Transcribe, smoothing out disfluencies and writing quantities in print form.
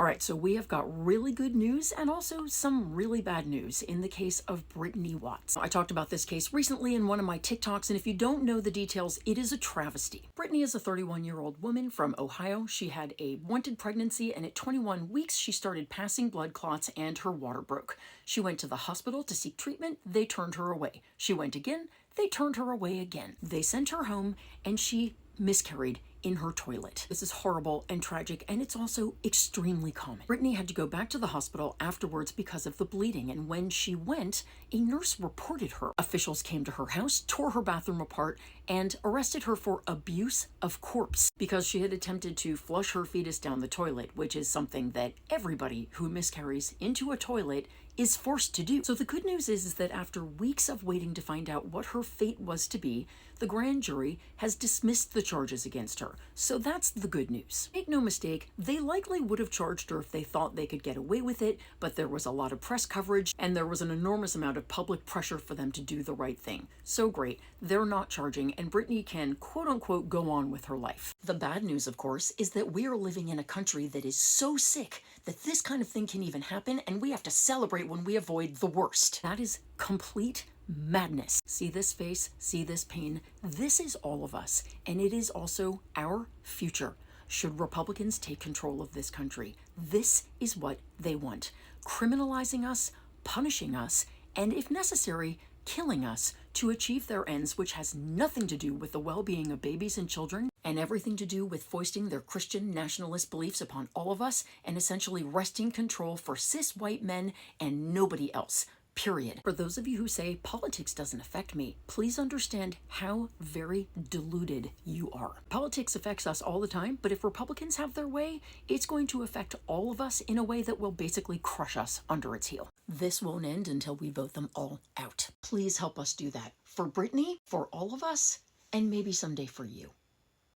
All right, so we have got really good news and also some really bad news in the case of Brittany Watts. I talked about this case recently in one of my TikToks, and if you don't know the details, it is a travesty. Brittany is a 31-year-old woman from Ohio. She had a wanted pregnancy, and at 21 weeks, she started passing blood clots and her water broke. She went to the hospital to seek treatment. They turned her away. She went again. They turned her away again. They sent her home, and she miscarried in her toilet. This is horrible and tragic, and it's also extremely common. Brittany had to go back to the hospital afterwards because of the bleeding, and when she went, a nurse reported her. Officials came to her house, tore her bathroom apart, and arrested her for abuse of corpse because she had attempted to flush her fetus down the toilet, which is something that everybody who miscarries into a toilet is forced to do. So the good news is that after weeks of waiting to find out what her fate was to be, the grand jury has dismissed the charges against her. So that's the good news. Make no mistake, they likely would have charged her if they thought they could get away with it, but there was a lot of press coverage and there was an enormous amount of public pressure for them to do the right thing. So great, they're not charging, and Brittany can quote unquote go on with her life. The bad news, of course, is that we are living in a country that is so sick that this kind of thing can even happen, and we have to celebrate when we avoid the worst. That is complete madness. See this face, see this pain. This is all of us, and it is also our future. Should Republicans take control of this country, this is what they want. Criminalizing us, punishing us, and if necessary, killing us to achieve their ends, which has nothing to do with the well-being of babies and children, and everything to do with foisting their Christian nationalist beliefs upon all of us, and essentially wresting control for cis white men and nobody else. Period. For those of you who say politics doesn't affect me, please understand how very deluded you are. Politics affects us all the time, but if Republicans have their way, it's going to affect all of us in a way that will basically crush us under its heel. This won't end until we vote them all out. Please help us do that. For Brittany, for all of us, and maybe someday for you.